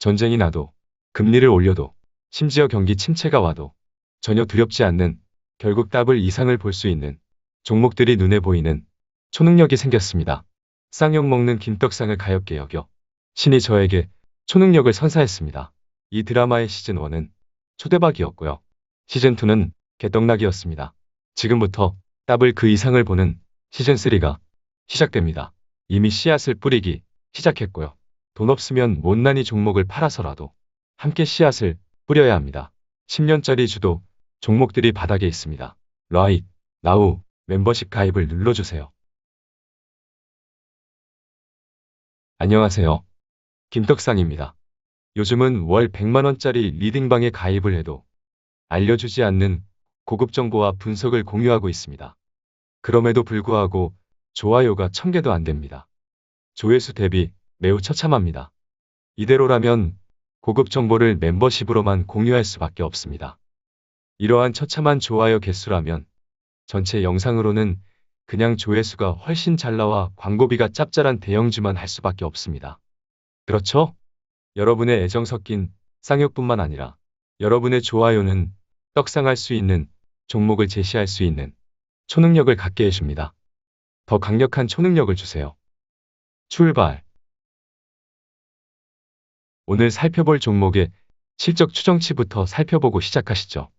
전쟁이 나도, 금리를 올려도, 심지어 경기 침체가 와도 전혀 두렵지 않는, 결국 더블 이상을 볼 수 있는 종목들이 눈에 보이는 초능력이 생겼습니다. 쌍욕 먹는 김떡상을 가엾게 여겨 신이 저에게 초능력을 선사했습니다. 이 드라마의 시즌1은 초대박이었고요. 시즌2는 개떡락이었습니다. 지금부터 더블 그 이상을 보는 시즌3가 시작됩니다. 이미 씨앗을 뿌리기 시작했고요. 돈 없으면 못난이 종목을 팔아서라도 함께 씨앗을 뿌려야 합니다. 10년짜리 주도 종목들이 바닥에 있습니다. 라이트, 나우, 멤버십 가입을 눌러주세요. 안녕하세요. 김떡상입니다. 요즘은 월 100만원짜리 리딩방에 가입을 해도 알려주지 않는 고급 정보와 분석을 공유하고 있습니다. 그럼에도 불구하고 좋아요가 1000개도 안 됩니다. 조회수 대비 매우 처참합니다. 이대로라면 고급 정보를 멤버십으로만 공유할 수밖에 없습니다. 이러한 처참한 좋아요 개수라면 전체 영상으로는 그냥 조회수가 훨씬 잘 나와 광고비가 짭짤한 대형주만 할 수밖에 없습니다. 그렇죠? 여러분의 애정 섞인 쌍욕뿐만 아니라 여러분의 좋아요는 떡상할 수 있는 종목을 제시할 수 있는 초능력을 갖게 해줍니다. 더 강력한 초능력을 주세요. 출발! 오늘 살펴볼 종목의 실적 추정치부터 살펴보고 시작하시죠.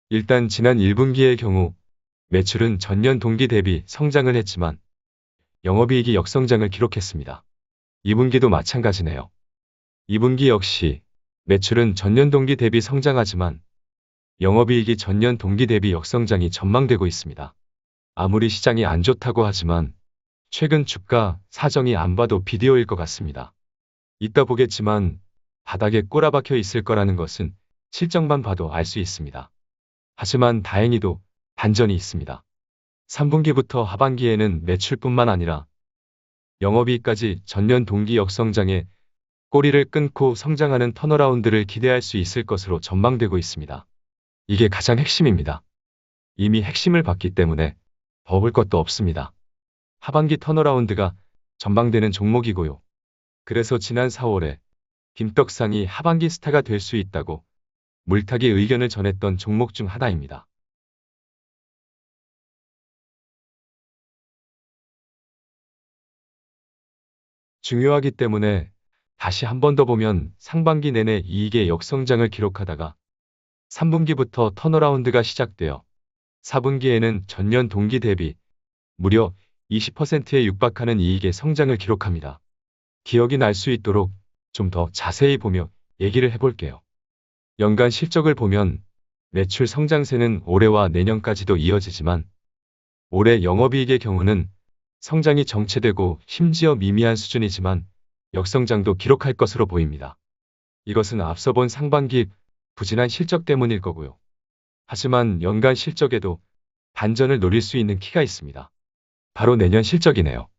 일단 지난 1분기의 경우 매출은 전년 동기 대비 성장을 했지만 영업이익이 역성장을 기록했습니다. 2분기도 마찬가지네요. 2분기 역시 매출은 전년 동기 대비 성장하지만 영업이익이 전년 동기 대비 역성장이 전망되고 있습니다. 아무리 시장이 안 좋다고 하지만 최근 주가 사정이 안 봐도 비디오일 것 같습니다. 이따 보겠지만 바닥에 꼬라박혀 있을 거라는 것은 실적만 봐도 알 수 있습니다. 하지만 다행히도 반전이 있습니다. 3분기부터 하반기에는 매출뿐만 아니라 영업이익까지 전년 동기 역성장에 꼬리를 끊고 성장하는 턴어라운드를 기대할 수 있을 것으로 전망되고 있습니다. 이게 가장 핵심입니다. 이미 핵심을 봤기 때문에 더 볼 것도 없습니다. 하반기 턴어라운드가 전망되는 종목이고요. 그래서 지난 4월에 김떡상이 하반기 스타가 될 수 있다고 물타기 의견을 전했던 종목 중 하나입니다. 중요하기 때문에 다시 한 번 더 보면 상반기 내내 이익의 역성장을 기록하다가 3분기부터 턴어라운드가 시작되어 4분기에는 전년 동기 대비 무려 20%에 육박하는 이익의 성장을 기록합니다. 기억이 날 수 있도록 좀 더 자세히 보며 얘기를 해볼게요. 연간 실적을 보면 매출 성장세는 올해와 내년까지도 이어지지만 올해 영업이익의 경우는 성장이 정체되고 심지어 미미한 수준이지만 역성장도 기록할 것으로 보입니다. 이것은 앞서 본 상반기 부진한 실적 때문일 거고요. 하지만 연간 실적에도 반전을 노릴 수 있는 키가 있습니다. 바로 내년 실적이네요.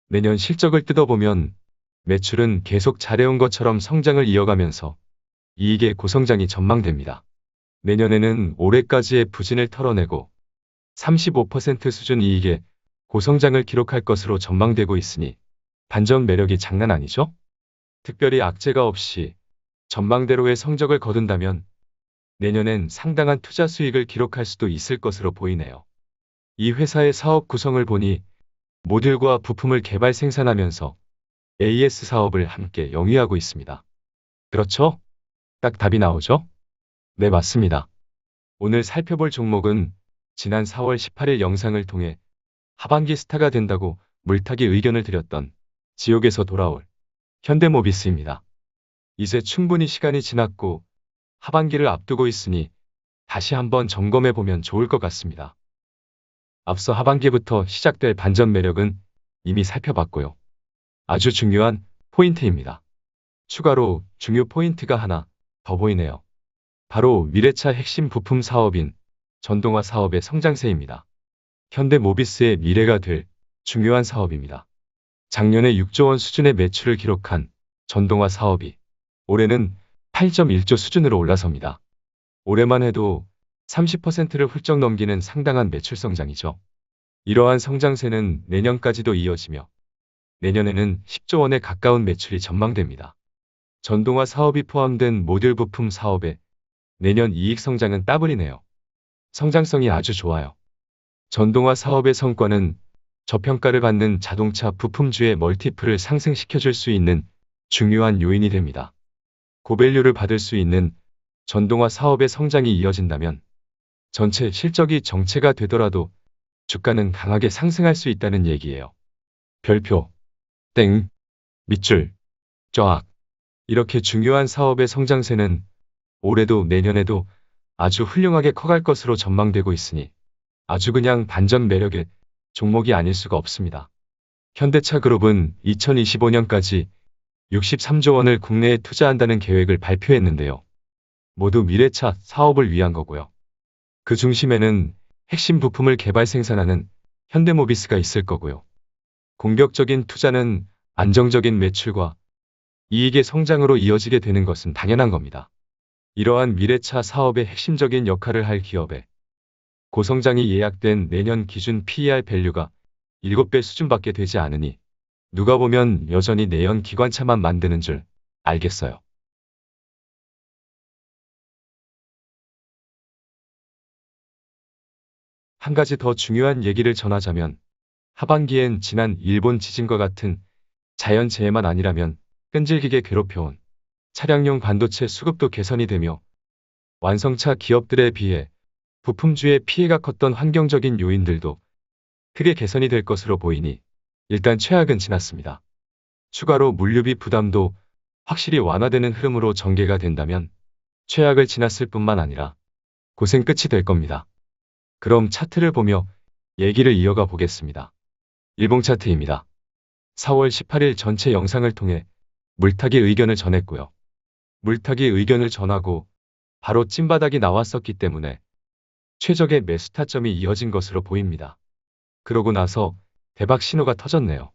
내년 실적을 뜯어보면 매출은 계속 잘해온 것처럼 성장을 이어가면서 이익의 고성장이 전망됩니다. 내년에는 올해까지의 부진을 털어내고 35% 수준 이익의 고성장을 기록할 것으로 전망되고 있으니 반전 매력이 장난 아니죠? 특별히 악재가 없이 전망대로의 성적을 거둔다면 내년엔 상당한 투자 수익을 기록할 수도 있을 것으로 보이네요. 이 회사의 사업 구성을 보니 모듈과 부품을 개발 생산하면서 AS 사업을 함께 영위하고 있습니다. 그렇죠? 딱 답이 나오죠? 네, 맞습니다. 오늘 살펴볼 종목은 지난 4월 18일 영상을 통해 하반기 스타가 된다고 물타기 의견을 드렸던 지옥에서 돌아올 현대모비스입니다. 이제 충분히 시간이 지났고 하반기를 앞두고 있으니 다시 한번 점검해보면 좋을 것 같습니다. 앞서 하반기부터 시작될 반전 매력은 이미 살펴봤고요. 아주 중요한 포인트입니다. 추가로 중요 포인트가 하나 더 보이네요. 바로 미래차 핵심 부품 사업인 전동화 사업의 성장세입니다. 현대모비스의 미래가 될 중요한 사업입니다. 작년에 6조 원 수준의 매출을 기록한 전동화 사업이 올해는 8.1조 수준으로 올라섭니다. 올해만 해도 30%를 훌쩍 넘기는 상당한 매출 성장이죠. 이러한 성장세는 내년까지도 이어지며 내년에는 10조 원에 가까운 매출이 전망됩니다. 전동화 사업이 포함된 모듈 부품 사업에 내년 이익 성장은 따블이네요. 성장성이 아주 좋아요. 전동화 사업의 성과는 저평가를 받는 자동차 부품주의 멀티플을 상승시켜줄 수 있는 중요한 요인이 됩니다. 고밸류를 받을 수 있는 전동화 사업의 성장이 이어진다면 전체 실적이 정체가 되더라도 주가는 강하게 상승할 수 있다는 얘기예요. 별표, 땡, 밑줄, 쫙. 이렇게 중요한 사업의 성장세는 올해도 내년에도 아주 훌륭하게 커갈 것으로 전망되고 있으니 아주 그냥 반전 매력의 종목이 아닐 수가 없습니다. 현대차 그룹은 2025년까지 63조 원을 국내에 투자한다는 계획을 발표했는데요. 모두 미래차 사업을 위한 거고요. 그 중심에는 핵심 부품을 개발 생산하는 현대모비스가 있을 거고요. 공격적인 투자는 안정적인 매출과 이익의 성장으로 이어지게 되는 것은 당연한 겁니다. 이러한 미래차 사업의 핵심적인 역할을 할 기업에 고성장이 예약된 내년 기준 PER 밸류가 7배 수준밖에 되지 않으니 누가 보면 여전히 내연 기관차만 만드는 줄 알겠어요. 한 가지 더 중요한 얘기를 전하자면 하반기엔 지난 일본 지진과 같은 자연재해만 아니라면 끈질기게 괴롭혀온 차량용 반도체 수급도 개선이 되며 완성차 기업들에 비해 부품주의 피해가 컸던 환경적인 요인들도 크게 개선이 될 것으로 보이니 일단 최악은 지났습니다. 추가로 물류비 부담도 확실히 완화되는 흐름으로 전개가 된다면 최악을 지났을 뿐만 아니라 고생 끝이 될 겁니다. 그럼 차트를 보며 얘기를 이어가 보겠습니다. 일봉 차트입니다. 4월 18일 전체 영상을 통해 물타기 의견을 전했고요. 물타기 의견을 전하고 바로 찐바닥이 나왔었기 때문에 최적의 매수 타점이 이어진 것으로 보입니다. 그러고 나서 대박 신호가 터졌네요.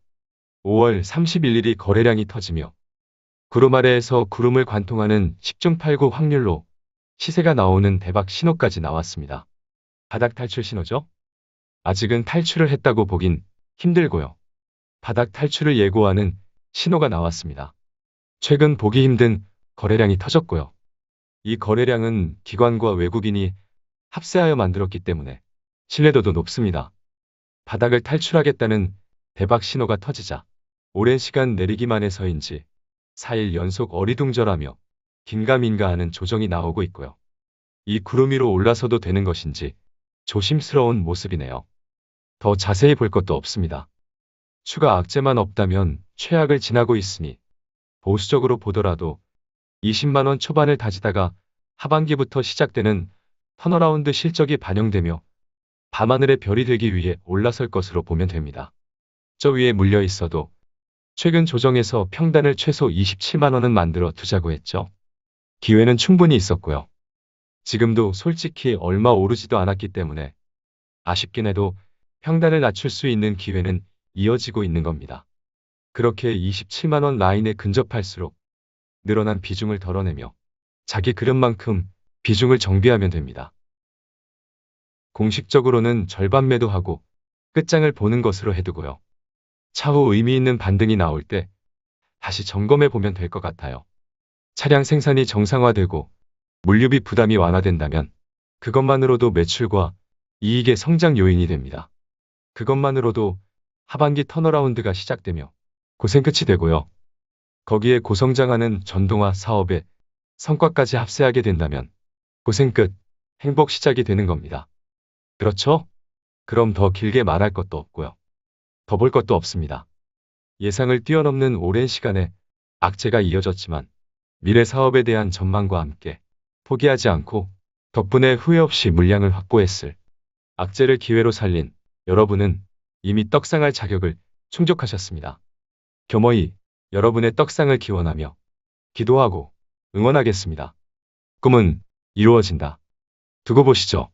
5월 31일이 거래량이 터지며 구름 아래에서 구름을 관통하는 10중 8구 확률로 시세가 나오는 대박 신호까지 나왔습니다. 바닥 탈출 신호죠? 아직은 탈출을 했다고 보긴 힘들고요. 바닥 탈출을 예고하는 신호가 나왔습니다. 최근 보기 힘든 거래량이 터졌고요. 이 거래량은 기관과 외국인이 합세하여 만들었기 때문에 신뢰도도 높습니다. 바닥을 탈출하겠다는 대박 신호가 터지자 오랜 시간 내리기만 해서인지 4일 연속 어리둥절하며 긴가민가하는 조정이 나오고 있고요. 이 구름 위로 올라서도 되는 것인지 조심스러운 모습이네요. 더 자세히 볼 것도 없습니다. 추가 악재만 없다면 최악을 지나고 있으니 보수적으로 보더라도 20만 원 초반을 다지다가 하반기부터 시작되는 턴어라운드 실적이 반영되며 밤하늘의 별이 되기 위해 올라설 것으로 보면 됩니다. 저 위에 물려 있어도 최근 조정에서 평단을 최소 27만 원은 만들어 두자고 했죠. 기회는 충분히 있었고요. 지금도 솔직히 얼마 오르지도 않았기 때문에 아쉽긴 해도 평단을 낮출 수 있는 기회는 이어지고 있는 겁니다. 그렇게 27만 원 라인에 근접할수록 늘어난 비중을 덜어내며 자기 그릇만큼 비중을 정비하면 됩니다. 공식적으로는 절반 매도하고 끝장을 보는 것으로 해두고요. 차후 의미 있는 반등이 나올 때 다시 점검해 보면 될 것 같아요. 차량 생산이 정상화되고 물류비 부담이 완화된다면 그것만으로도 매출과 이익의 성장 요인이 됩니다. 그것만으로도 하반기 턴어라운드가 시작되며 고생 끝이 되고요. 거기에 고성장하는 전동화 사업에 성과까지 합세하게 된다면 고생 끝, 행복 시작이 되는 겁니다. 그렇죠? 그럼 더 길게 말할 것도 없고요. 더 볼 것도 없습니다. 예상을 뛰어넘는 오랜 시간에 악재가 이어졌지만 미래 사업에 대한 전망과 함께 포기하지 않고 덕분에 후회 없이 물량을 확보했을 악재를 기회로 살린 여러분은 이미 떡상할 자격을 충족하셨습니다. 겸허히 여러분의 떡상을 기원하며 기도하고 응원하겠습니다. 꿈은 이루어진다. 두고 보시죠.